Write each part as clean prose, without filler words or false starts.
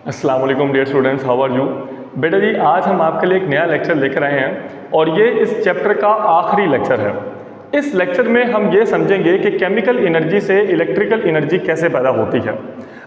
अस्सलाम वालेकुम dear students, how are you. बेटा जी, आज हम आपके लिए एक नया लेक्चर लेकर आए हैं और ये इस चैप्टर का आखिरी लेक्चर है। इस लेक्चर में हम ये समझेंगे कि केमिकल एनर्जी से इलेक्ट्रिकल एनर्जी कैसे पैदा होती है।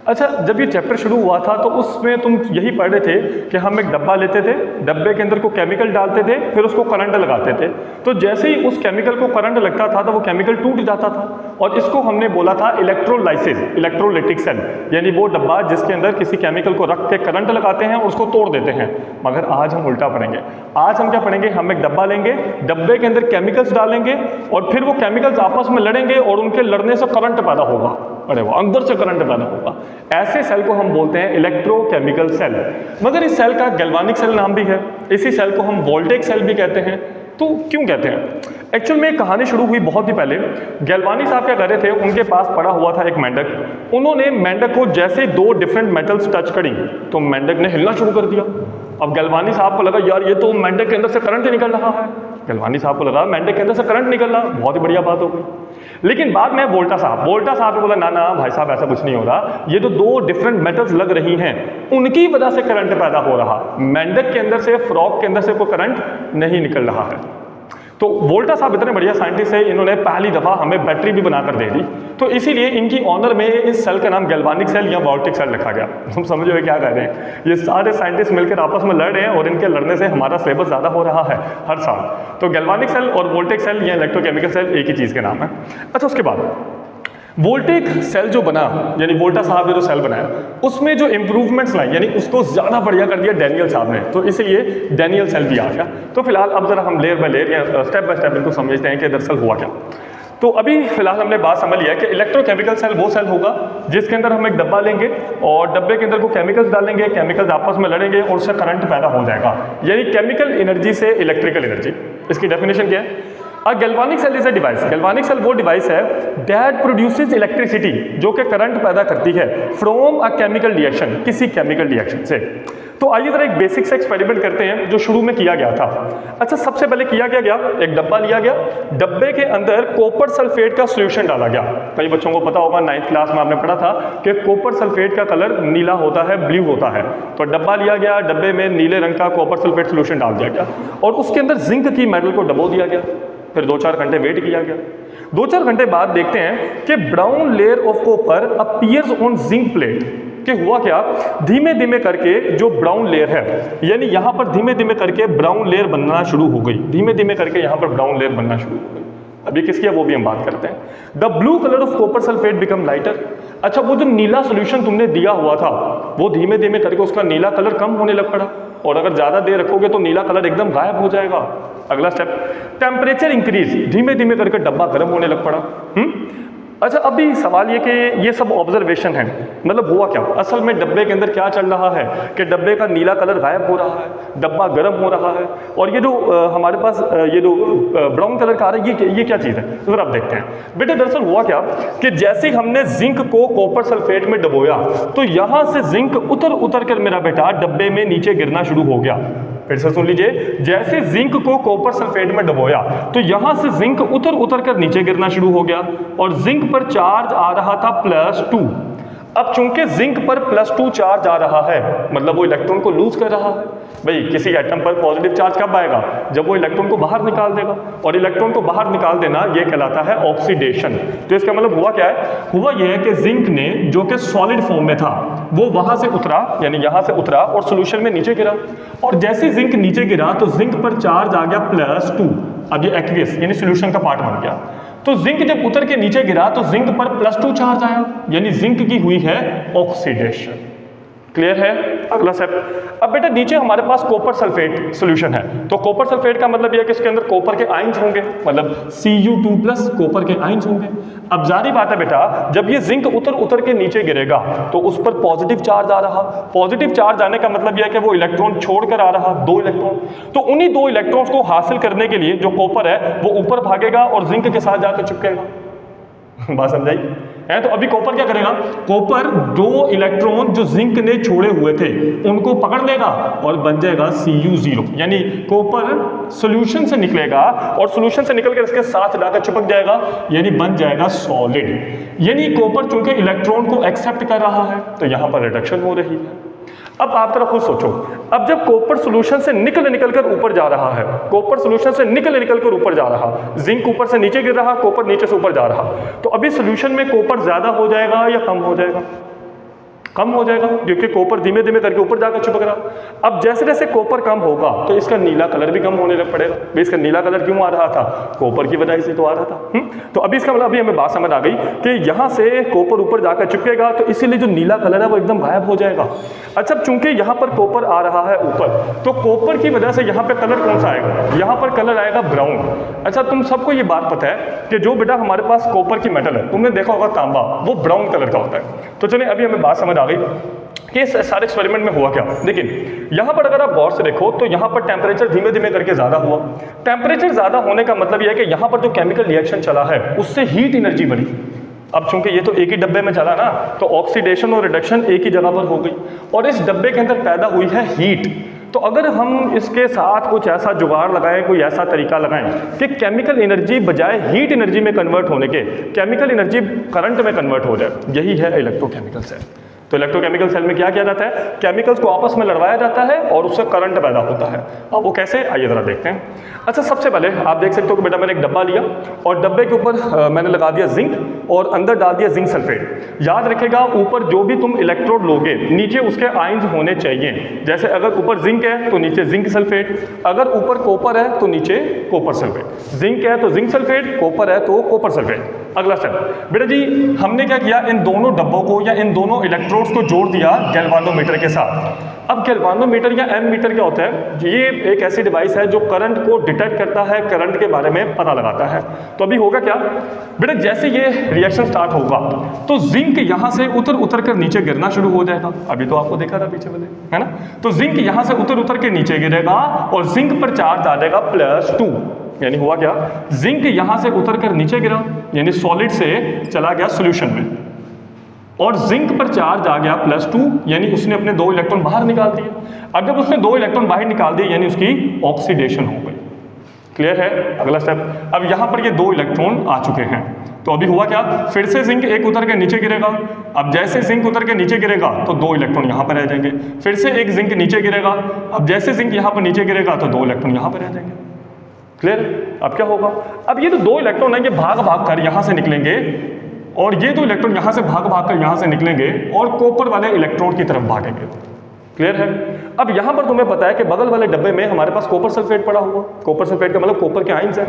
अच्छा, जब ये चैप्टर शुरू हुआ था तो उसमें तुम यही पढ़ रहे थे कि हम एक डब्बा लेते थे, डब्बे के अंदर को केमिकल डालते थे, फिर उसको करंट लगाते थे। तो जैसे ही उस केमिकल को करंट लगता था तो वो केमिकल टूट जाता था और इसको हमने बोला था इलेक्ट्रोलाइसिस, इलेक्ट्रोलिटिक सेल, यानी वो डब्बा जिसके अंदर किसी केमिकल को रख के करंट लगाते हैं और उसको तोड़ देते हैं। मगर आज हम उल्टा पढ़ेंगे। आज हम क्या पढ़ेंगे, हम एक डब्बा लेंगे, डब्बे के अंदर केमिकल्स डालेंगे और फिर वो केमिकल्स आपस में लड़ेंगे और उनके लड़ने से करंट पैदा होगा। अरे वो अंदर से करंट पैदा होगा। ऐसे सेल को हम बोलते हैं इलेक्ट्रोकेमिकल सेल। मगर इस सेल का गैल्वानिक सेल नाम भी है, इसी सेल को हम वोल्टेक सेल भी कहते हैं। तो क्यों कहते हैं? एक्चुअल में एक कहानी शुरू हुई बहुत ही पहले। गैल्वानी साहब क्या कर रहे थे, उनके पास पड़ा हुआ था एक मेंढक। उन्होंने मेंढक को जैसे दो डिफरेंट मेटल्स टच करी तो मेंढक ने हिलना शुरू कर दिया। अब गैल्वानी साहब को लगा यार ये तो मेंढक के अंदर से करंट निकल रहा है। गैल्वानी साहब को लगा मेंढक के अंदर से करंट निकल रहा, बहुत ही बढ़िया बात हो गई। लेकिन बाद में वोल्टा साहब ने बोला ना ना भाई साहब, ऐसा कुछ नहीं हो रहा, ये तो दो डिफरेंट मेटल्स लग रही हैं, उनकी वजह से करंट पैदा हो रहा। मेंढक के अंदर से, फ्रॉग के अंदर से कोई करंट नहीं निकल रहा है। तो वोल्टा साहब इतने बढ़िया साइंटिस्ट है, इन्होंने पहली दफ़ा हमें बैटरी भी बनाकर दे दी। तो इसीलिए इनकी ऑनर में इस सेल का नाम गैल्वानिक सेल या वोल्टिक सेल रखा गया। हम समझो ये क्या कर रहे हैं, ये सारे साइंटिस्ट मिलकर आपस में लड़ रहे हैं और इनके लड़ने से हमारा सिलेबस ज़्यादा हो रहा है हर साल। तो गैल्वानिक सेल और वोल्टिक सेल या इलेक्ट्रोकेमिकल सेल एक ही चीज़ के नाम है। अच्छा, उसके बाद वोल्टेक सेल जो बना, यानी वोल्टा साहब ने जो सेल बनाया उसमें जो इंप्रूवमेंट्स लाई, यानी उसको ज़्यादा बढ़िया कर दिया डैनियल साहब ने, तो इसलिए डैनियल सेल भी आ गया। तो फिलहाल अब जरा हम लेयर बाय लेयर या स्टेप बाय स्टेप इनको समझते हैं कि दरअसल हुआ क्या। तो अभी फिलहाल हमने बात समझ लिया कि इलेक्ट्रोकेमिकल सेल वो सेल होगा जिसके अंदर हम एक डब्बा लेंगे और डब्बे के अंदर को केमिकल्स डालेंगे, केमिकल्स आपस में लड़ेंगे और उससे करंट पैदा हो जाएगा, यानी केमिकल एनर्जी से इलेक्ट्रिकल एनर्जी। इसकी डेफिनेशन क्या है? A galvanic cell is a device. Galvanic cell वो डिवाइस है that produces electricity, जो कि करंट पैदा करती है from a chemical reaction, किसी केमिकल रिएक्शन से। तो आइए जरा एक बेसिक से एक्सपेरिमेंट करते हैं जो शुरू में किया गया था। अच्छा, सबसे पहले किया क्या गया, एक डब्बा लिया गया, डब्बे के अंदर कॉपर सल्फेट का सॉल्यूशन डाला गया। कई बच्चों को पता होगा, 9th क्लास में आपने पढ़ा था कि कॉपर सल्फेट का कलर नीला होता है, ब्लू होता है। तो डब्बा लिया गया, डब्बे में नीले रंग का कॉपर सल्फेट सॉल्यूशन डाल दिया गया और उसके अंदर जिंक की मेटल को डबो दिया गया। फिर 2-4 घंटे वेट किया गया। 2-4 घंटे बाद देखते हैं कि brown layer of copper appears on zinc plate. कि हुआ क्या, धीमे धीमे करके जो ब्राउन लेयर है, यानी यहाँ पर धीमे धीमे करके ब्राउन लेयर बनना शुरू हो गई, धीमे धीमे करके यहाँ पर ब्राउन लेयर बनना शुरू हो गई। अभी किसकी है वो भी हम बात करते हैं। The blue colour of copper sulphate become lighter. अच्छा, वो जो नीला सोल्यूशन तुमने दिया हुआ था वो धीमे धीमे करके उसका नीला कलर कम होने लग पड़ा और अगर ज़्यादा देर रखोगे तो नीला कलर एकदम गायब हो जाएगा। अगला स्टेप, टेम्परेचर इंक्रीज, धीमे धीमे करके डब्बा गर्म होने लग पड़ा। अच्छा, अभी सवाल ये कि ये सब ऑब्जर्वेशन है, मतलब हुआ क्या असल में डब्बे के अंदर क्या चल रहा है कि डब्बे का नीला कलर गायब हो रहा है, डब्बा गर्म हो रहा है और ये जो हमारे पास ये जो ब्राउन कलर का आ रहा है ये क्या चीज़ है, तो फिर आप देखते हैं। बेटे दरअसल हुआ क्या कि जैसे ही हमने जिंक को कॉपर सल्फेट में डबोया तो यहाँ से जिंक उतर कर मेरा बेटा डब्बे में नीचे गिरना शुरू हो गया। फिर से सुन लीजिए, जैसे जिंक को कॉपर सल्फेट में डबोया तो यहां से जिंक उतर कर नीचे गिरना शुरू हो गया और जिंक पर चार्ज आ रहा था +2। अब चूंकि जिंक पर +2 चार्ज आ रहा है, मतलब वो इलेक्ट्रॉन को लूज कर रहा है। भाई किसी एटम पर पॉजिटिव चार्ज कब आएगा, जब वो इलेक्ट्रॉन को बाहर निकाल देगा, और इलेक्ट्रॉन को बाहर निकाल देना ये कहलाता है ऑक्सीडेशन। तो इसका मतलब हुआ क्या है, हुआ ये है कि जिंक ने जो कि सॉलिड फॉर्म में था वो वहां से उतरा, यानी यहां से उतरा और सोल्यूशन में नीचे गिरा, और जैसे जिंक नीचे गिरा तो जिंक पर चार्ज आ गया +2। अब ये एक्वियस यानी सोल्यूशन का पार्ट बन गया। तो जिंक जब उतर के नीचे गिरा तो जिंक पर +2 चार्ज आया, यानी जिंक की हुई है ऑक्सीडेशन। क्लियर है? अगला स्टेप, अब बेटा नीचे हमारे पास कॉपर सल्फेट सॉल्यूशन है। तो कॉपर सल्फेट का मतलब यह है कि इसके अंदर कॉपर के आयंस होंगे, मतलब Cu2+ कॉपर के आयंस होंगे। अब जारी बात है बेटा, जब ये जिंक उतर के नीचे गिरेगा तो उस पर पॉजिटिव चार्ज आ रहा। पॉजिटिव चार्ज आने का मतलब यह है कि वो इलेक्ट्रॉन छोड़कर आ रहा, 2 इलेक्ट्रॉन। तो उन्हीं 2 इलेक्ट्रॉन्स को हासिल करने के लिए जो कॉपर है वो ऊपर भागेगा और जिंक के साथ जाकर चिपकेगा। बात समझाई है? तो अभी कॉपर क्या करेगा, कॉपर 2 इलेक्ट्रॉन जो जिंक ने छोड़े हुए थे उनको पकड़ लेगा और बन जाएगा Cu0, यानी कॉपर सॉल्यूशन से निकलेगा और सॉल्यूशन से निकलकर इसके साथ जाकर चिपक जाएगा, यानी बन जाएगा सॉलिड। यानी कॉपर चूंकि इलेक्ट्रॉन को एक्सेप्ट कर रहा है तो यहां पर रिडक्शन हो रही है। अब आप तरफ खुद सोचो, अब जब कॉपर सोल्यूशन से निकल कर ऊपर जा रहा है, कॉपर सोल्यूशन से निकल कर ऊपर जा रहा, जिंक ऊपर से नीचे गिर रहा, कॉपर नीचे से ऊपर जा रहा, तो अभी सोल्यूशन में कॉपर ज्यादा हो जाएगा या कम हो जाएगा? कम हो जाएगा, क्योंकि कॉपर धीमे धीमे करके ऊपर जाकर चिपक रहा। अब जैसे जैसे कॉपर कम होगा तो इसका नीला कलर भी कम होने लग पड़ेगा। भाई इसका नीला कलर क्यों आ रहा था? कॉपर की वजह से तो आ रहा था। तो अभी इसका मतलब अभी हमें बात समझ आ गई कि यहाँ से कॉपर ऊपर जाकर चिपकेगा तो इसीलिए जो नीला कलर है वो एकदम गायब हो जाएगा। अच्छा, चूंकि यहाँ पर कॉपर आ रहा है ऊपर, तो कॉपर की वजह से यहाँ पे कलर कौन सा आएगा? यहाँ पर कलर आएगा ब्राउन। अच्छा, तुम सबको ये बात पता है कि जो बेटा हमारे पास कॉपर की मेटल है, तुमने देखा होगा तांबा, वो ब्राउन कलर का होता है। तो चलिए अभी हमें बात समझ आ गई कि इस सारे एक्सपेरिमेंट में हुआ क्या। देखिए यहाँ पर अगर आप गौर से देखो तो यहाँ पर टेम्परेचर धीमे धीमे करके ज़्यादा हुआ। टेम्परेचर ज़्यादा होने का मतलब यह है कि यहाँ पर जो केमिकल रिएक्शन चला है उससे हीट एनर्जी बढ़ी। अब चूंकि ये तो एक ही डब्बे में चला ना, तो ऑक्सीडेशन और रिडक्शन एक ही जगह पर हो गई और इस डब्बे के अंदर पैदा हुई है हीट। तो अगर हम इसके साथ कुछ ऐसा जुगाड़ लगाएं, कोई ऐसा तरीका लगाएं कि केमिकल एनर्जी बजाय हीट एनर्जी में कन्वर्ट होने के केमिकल एनर्जी करंट में कन्वर्ट हो जाए, यही है इलेक्ट्रोकेमिकल सेल। तो इलेक्ट्रोकेमिकल सेल में क्या किया जाता है? केमिकल्स को आपस में लड़वाया जाता है और उससे करंट पैदा होता है। अब वो कैसे, आइए जरा देखते हैं। अच्छा, सबसे पहले आप देख सकते हो कि बेटा मैंने एक डब्बा लिया और डब्बे के ऊपर मैंने लगा दिया जिंक और अंदर डाल दिया जिंक सल्फेट। याद रखेगा, ऊपर जो भी तुम इलेक्ट्रोड लोगे नीचे उसके आयंस होने चाहिए। जैसे अगर ऊपर जिंक है तो नीचे जिंक सल्फेट, अगर ऊपर कॉपर है तो नीचे कॉपर सल्फेट। जिंक है तो जिंक सल्फेट, कॉपर है तो कॉपर सल्फेट। अगला स्टेप बेटा जी, हमने क्या किया, इन दोनों डब्बों को या इन दोनों इलेक्ट्रोड्स को जोड़ दिया गैल्वानोमीटर के साथ। अब गैल्वानोमीटर या एमीटर क्या होता है? ये एक ऐसी डिवाइस है जो करंट को डिटेक्ट करता है, करंट के बारे में पता लगाता है। तो अभी होगा क्या बेटा, जैसे ये रिएक्शन स्टार्ट होगा तो जिंक यहाँ से उतर कर नीचे गिरना शुरू हो जाएगा। अभी तो आपको देखा था पीछे वाले, है ना? तो जिंक यहाँ से उतर के नीचे गिरेगा और जिंक पर चार्ज आ जाएगा +2। यानी हुआ क्या, जिंक यहां से उतर कर नीचे गिरा, यानी सॉलिड से चला गया सॉल्यूशन में, और जिंक पर चार्ज आ गया +2, यानी उसने अपने 2 इलेक्ट्रॉन बाहर निकाल दिए। अब जब उसने 2 इलेक्ट्रॉन बाहर निकाल दिए यानी उसकी ऑक्सीडेशन हो गई। क्लियर है? अगला स्टेप, अब यहां पर ये 2 इलेक्ट्रॉन आ चुके हैं। तो अभी हुआ क्या, फिर से जिंक एक उतर के नीचे गिरेगा। अब जैसे जिंक उतर के नीचे गिरेगा तो 2 इलेक्ट्रॉन यहां पर रह जाएंगे। फिर से एक जिंक नीचे गिरेगा, अब जैसे जिंक यहां पर नीचे गिरेगा तो 2 इलेक्ट्रॉन यहां पर रह जाएंगे। क्लियर? अब क्या होगा, अब ये जो 2 इलेक्ट्रॉन है ये भाग कर यहां से निकलेंगे और ये 2 इलेक्ट्रॉन यहां से भाग कर यहां से निकलेंगे और कॉपर वाले इलेक्ट्रोड की तरफ भागेंगे। क्लियर है? अब यहां पर तुम्हें पता है कि बगल वाले डब्बे में हमारे पास कॉपर सल्फेट पड़ा हुआ। कॉपर सल्फेट का मतलब कॉपर के आयंस है।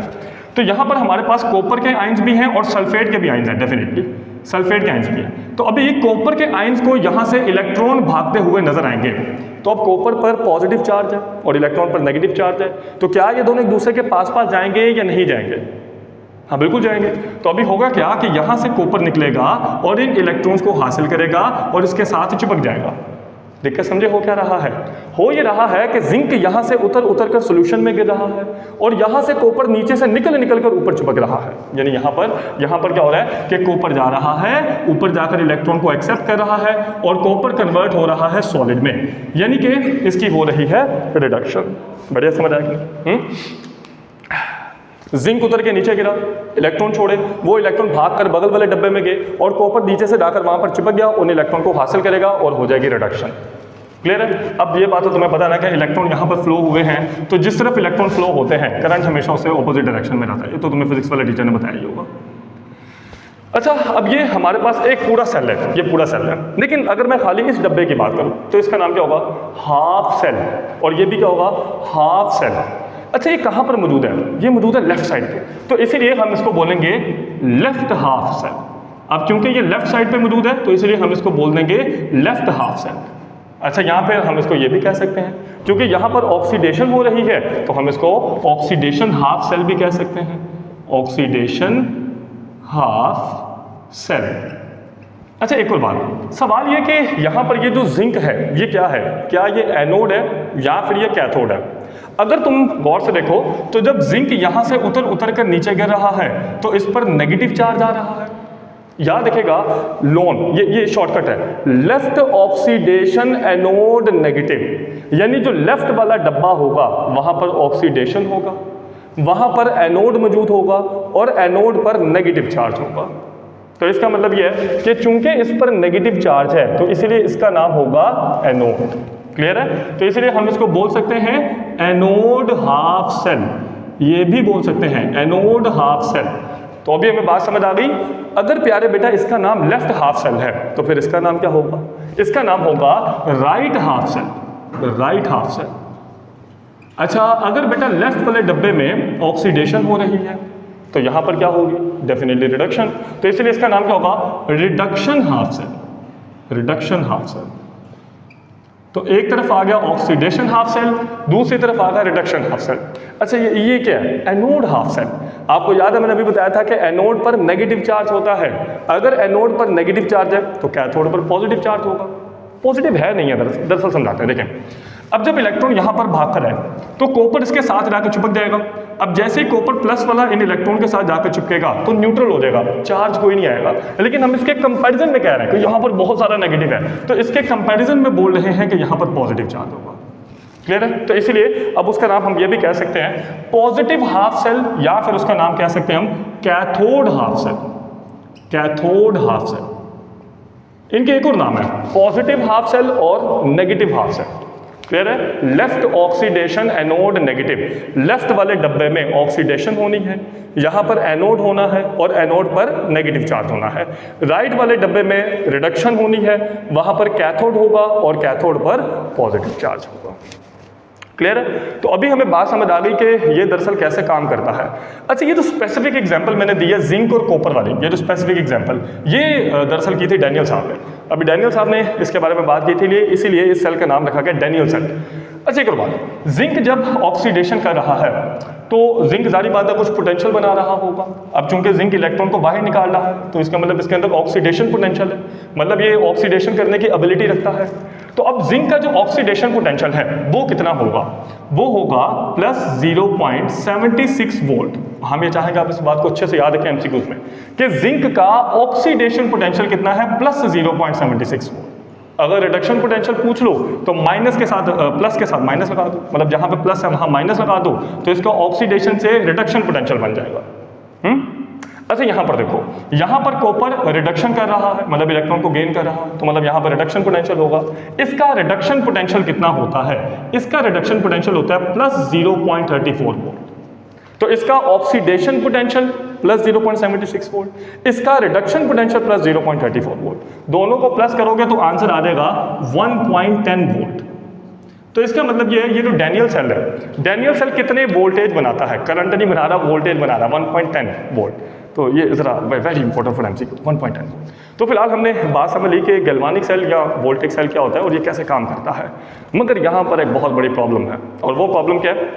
तो यहां पर हमारे पास कॉपर के आयंस भी हैं और सल्फेट के भी आयंस हैं, डेफिनेटली सल्फेट के आयंस भी हैं। तो अभी कॉपर के आयंस को यहां से इलेक्ट्रॉन भागते हुए नजर आएंगे। तो अब कॉपर पर पॉजिटिव चार्ज है और इलेक्ट्रॉन पर नेगेटिव चार्ज है, तो क्या ये दोनों एक दूसरे के पास जाएंगे या नहीं जाएंगे? हाँ बिल्कुल जाएंगे। तो अभी होगा क्या कि यहां से कॉपर निकलेगा और इन इलेक्ट्रॉन्स को हासिल करेगा और इसके साथ चिपक जाएगा। दिक्कत समझे हो क्या रहा है? हो ये रहा है कि जिंक यहां से उतर कर सॉल्यूशन में गिर रहा है और यहां से कॉपर नीचे से निकल कर ऊपर चिपक रहा है। यानी यहां पर क्या हो रहा है कि कॉपर जा रहा है, ऊपर जाकर इलेक्ट्रॉन को एक्सेप्ट कर रहा है और कॉपर कन्वर्ट हो रहा है सॉलिड में, यानी कि इसकी हो रही है रिडक्शन। बढ़िया समझ आएगी? जिंक उतर के नीचे गिरा, इलेक्ट्रॉन छोड़े, वो इलेक्ट्रॉन भाग कर बगल वाले डब्बे में गए और कॉपर नीचे से जाकर वहां पर चिपक गया, उन इलेक्ट्रॉन को हासिल करेगा और हो जाएगी रिडक्शन। क्लियर है? अब ये बात तो तुम्हें पता ना कि इलेक्ट्रॉन यहाँ पर फ्लो हुए हैं, तो जिस तरफ इलेक्ट्रॉन फ्लो होते हैं करंट हमेशा उससे ऑपोजिट डायरेक्शन में रहता है। ये तो तुम्हें फिजिक्स वाले टीचर ने बताया ही होगा। अच्छा, अब ये हमारे पास एक पूरा सेल है, ये पूरा सेल है, लेकिन अगर मैं खाली इस डब्बे की बात करूं तो इसका नाम क्या होगा? Half cell. और ये भी क्या होगा? Half cell. अच्छा, ये कहाँ पर मौजूद है? ये मौजूद है लेफ्ट साइड पे, तो इसीलिए हम इसको बोलेंगे लेफ्ट हाफ सेल। अब क्योंकि ये लेफ्ट साइड पे मौजूद है तो इसलिए हम इसको बोल देंगे लेफ्ट हाफ सेल। अच्छा, यहाँ पे हम इसको ये भी कह सकते हैं, क्योंकि यहाँ पर ऑक्सीडेशन हो रही है तो हम इसको ऑक्सीडेशन हाफ सेल भी कह सकते हैं। Oxidation half cell. अच्छा, एक और बात, सवाल ये कि यहाँ पर ये जो जिंक है ये क्या है? क्या ये एनोड है या फिर ये कैथोड है? अगर तुम गौर से देखो तो जब जिंक यहाँ से उतर कर नीचे गिर रहा है तो इस पर नेगेटिव चार्ज आ रहा है। याद रखेगा, लोन ये शॉर्टकट है, लेफ्ट ऑक्सीडेशन एनोड नेगेटिव, यानी जो लेफ्ट वाला डब्बा होगा वहां पर ऑक्सीडेशन होगा, वहां पर एनोड मौजूद होगा और एनोड पर नेगेटिव चार्ज होगा। तो इसका मतलब ये है कि चूंकि इस पर नेगेटिव चार्ज है तो इसीलिए इसका नाम होगा एनोड। क्लियर है? तो इसीलिए हम इसको बोल सकते हैं एनोड हाफ सेल, ये भी बोल सकते हैं एनोड हाफ सेल। तो अभी हमें बात समझ आ गई। अगर प्यारे बेटा इसका नाम लेफ्ट हाफ सेल है तो फिर इसका नाम क्या होगा? इसका नाम होगा right half cell, right half cell. अच्छा, अगर बेटा लेफ्ट वाले डब्बे में ऑक्सीडेशन हो रही है तो यहां पर क्या होगी? Definitely reduction. तो इसलिए इसका नाम क्या होगा? Reduction half cell, reduction half cell. तो एक तरफ आ गया ऑक्सीडेशन हाफ सेल, दूसरी तरफ आ गया रिडक्शन हाफ सेल। अच्छा, ये क्या है? Anode half cell. आपको याद है मैंने अभी बताया था कि एनोड पर नेगेटिव चार्ज होता है। अगर एनोड पर नेगेटिव चार्ज है तो कैथोड पर पॉजिटिव चार्ज होगा। पॉजिटिव है नहीं है, दरअसल समझाते हैं। देखें, अब जब इलेक्ट्रॉन यहाँ पर भागकर है तो कॉपर इसके साथ जाकर चिपक जाएगा। अब जैसे ही कॉपर प्लस वाला इन इलेक्ट्रॉन के साथ जाकर चिपकेगा तो न्यूट्रल हो जाएगा, चार्ज कोई नहीं आएगा। लेकिन हम इसके कंपैरिजन में कह रहे हैं कि यहाँ पर बहुत सारा नेगेटिव है, तो इसके कंपैरिजन में बोल रहे हैं कि यहाँ पर पॉजिटिव चार्ज होगा। क्लियर है? तो इसीलिए अब उसका नाम हम ये भी कह सकते हैं पॉजिटिव हाफ सेल, या फिर उसका नाम कह सकते हैं हम cathode half cell, cathode half cell. इनके एक और नाम है, पॉजिटिव हाफ सेल और नेगेटिव हाफ सेल। क्लियर है? Left oxidation anode negative, left वाले डब्बे में ऑक्सीडेशन होनी है, यहाँ पर एनोड होना है और एनोड पर नेगेटिव चार्ज होना है। राइट वाले डब्बे में रिडक्शन होनी है, वहाँ पर कैथोड होगा और कैथोड पर पॉजिटिव चार्ज होगा। क्लियर है? तो अभी हमें बात समझ आ गई कि ये दरअसल कैसे काम करता है। अच्छा, ये जो स्पेसिफिक एग्जांपल मैंने दी है जिंक और कॉपर वाली, ये जो स्पेसिफिक एग्जांपल, ये दरअसल की थी डैनियल साहब ने। अभी डैनियल साहब ने इसके बारे में बात की थी, इसीलिए इस सेल का नाम रखा गया डैनियल सेल। अच्छा, एक और बात, जिंक जब ऑक्सीडेशन कर रहा है तो जिंक जारी बात है कुछ पोटेंशियल बना रहा होगा। अब चूंकि जिंक इलेक्ट्रॉन को बाहर निकाल रहा है तो इसका मतलब इसके अंदर ऑक्सीडेशन पोटेंशियल है, मतलब ये ऑक्सीडेशन करने की एबिलिटी रखता है। तो अब जिंक का जो ऑक्सीडेशन पोटेंशियल है वो कितना होगा? वो होगा प्लस 0.76 वोल्ट। हम ये चाहेंगे आप इस बात को अच्छे से याद रखें एमसीक्यूज में कि जिंक का ऑक्सीडेशन पोटेंशियल कितना है? Plus 0.76 volt. अगर रिडक्शन पोटेंशियल पूछ लो तो माइनस के साथ प्लस के साथ माइनस लगा दो, मतलब जहां पे प्लस है वहां माइनस लगा दो तो इसका ऑक्सीडेशन से रिडक्शन पोटेंशियल बन जाएगा। अच्छा, यहाँ पर देखो, यहाँ पर कॉपर रिडक्शन कर रहा है, मतलब इलेक्ट्रॉन को गेन कर रहा है, तो मतलब यहाँ पर रिडक्शन पोटेंशियल होगा। इसका रिडक्शन पोटेंशियल कितना होता है? इसका रिडक्शन पोटेंशियल होता है प्लस 0.34 वोल्ट। तो इसका ऑक्सीडेशन पोटेंशियल प्लस 0.76 वोल्ट, इसका रिडक्शन पोटेंशियल प्लस 0.34 वोल्ट। दोनों को प्लस करोगे तो आंसर आ जाएगा 1.10 वोल्ट। तो इसका मतलब ये है, ये जो डैनियल सेल है, डैनियल सेल कितने वोल्टेज बनाता है? करंट नहीं बना रहा, वोल्टेज बना रहा, 1.10 वोल्ट। तो ये जरा very important for MCQ, 1.10 volt. तो फिलहाल हमने बात समझ ली कि गैल्वानिक सेल या वोल्टेज सेल क्या होता है और ये कैसे काम करता है। मगर यहाँ पर एक बहुत बड़ी प्रॉब्लम है, और वो प्रॉब्लम क्या है?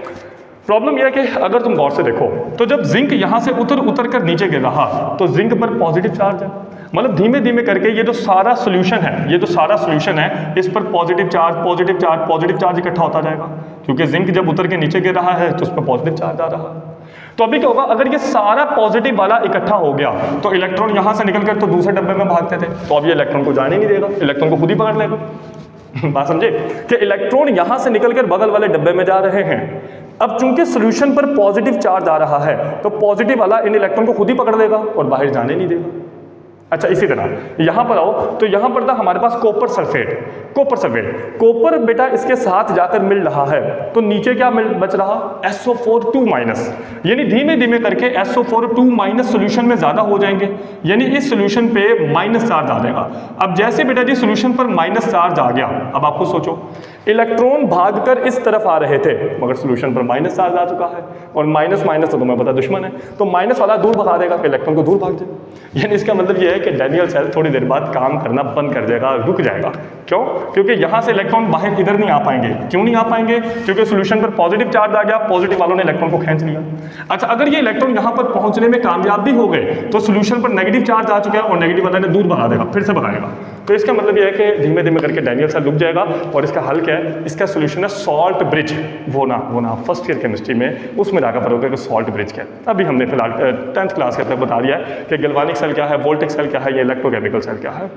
प्रॉब्लम यह है कि अगर तुम गौर से देखो तो जब जिंक यहाँ से उतर कर नीचे गिर रहा तो जिंक पर पॉजिटिव चार्ज है, मतलब धीमे धीमे करके ये जो सारा सोल्यूशन है, ये जो सारा सोल्यूशन है, इस पर पॉजिटिव चार्ज इकट्ठा होता जाएगा, क्योंकि जिंक जब उतर के नीचे गिर रहा है तो उस पर पॉजिटिव चार्ज आ रहा है। तो अभी क्या होगा? अगर ये सारा पॉजिटिव वाला इकट्ठा हो गया तो इलेक्ट्रॉन यहाँ से निकलकर तो दूसरे डब्बे में भागते थे, तो अब ये इलेक्ट्रॉन को जाने नहीं देगा, इलेक्ट्रॉन को खुद ही पकड़ लेगा। बात समझे कि इलेक्ट्रॉन यहाँ से निकलकर बगल वाले डब्बे में जा रहे हैं। अब चूंकि सोल्यूशन पर पॉजिटिव चार्ज आ रहा है तो पॉजिटिव वाला इन इलेक्ट्रॉन को खुद ही पकड़ लेगा और बाहर जाने नहीं देगा। अच्छा, इसी तरह यहाँ पर आओ तो यहाँ पर था हमारे पास कॉपर सल्फेट। कॉपर बेटा इसके साथ जाकर मिल रहा है तो नीचे क्या बच रहा? SO4 2 माइनस, यानी धीमे धीमे करके SO4 2 माइनस सोल्यूशन में ज्यादा हो जाएंगे, यानी इस सोल्यूशन पे माइनस चार्ज आ जाएगा। अब जैसे बेटा जी सोल्यूशन पर माइनस चार्ज आ गया, अब आपको सोचो इलेक्ट्रॉन भागकर इस तरफ आ रहे थे मगर सोल्यूशन पर माइनस चार्ज आ चुका है, और माइनस तो तुम्हें पता दुश्मन है, तो माइनस वाला दूर भगा देगा, इलेक्ट्रॉन को दूर भाग जाएगा। यानी इसका मतलब यह है कि डैनियल सेल थोड़ी देर बाद काम करना बंद कर जाएगा, रुक जाएगा। क्यों? क्योंकि यहाँ से इलेक्ट्रॉन बाहर इधर नहीं आ पाएंगे। क्यों नहीं आ पाएंगे? क्योंकि सोल्यूशन पर पॉजिटिव चार्ज आ गया, पॉजिटिव वालों ने इलेक्ट्रॉन को खींच लिया। अच्छा, अगर ये इलेक्ट्रॉन यहाँ पर पहुंचने में कामयाब भी हो गए तो सोल्यूशन पर नेगेटिव चार्ज आ चुका है और नेगेटिव वाले ने दूर भगा देगा, फिर से भगाएगा। तो इसका मतलब यह है कि धीमे धीमे करके डैनियल सेल रुक जाएगा। और इसका हल क्या है? इसका सोल्यूशन है सॉल्ट ब्रिज। वो ना फर्स्ट ईयर केमिस्ट्री में उसमें जाकर पढ़ोगे कि सॉल्ट ब्रिज क्या है। अभी हमने फिलहाल 10th क्लास के अंदर बता दिया है कि गैल्वानिक सेल क्या है, वोल्टेज सेल क्या है, ये इलेक्ट्रोकेमिकल सेल क्या है।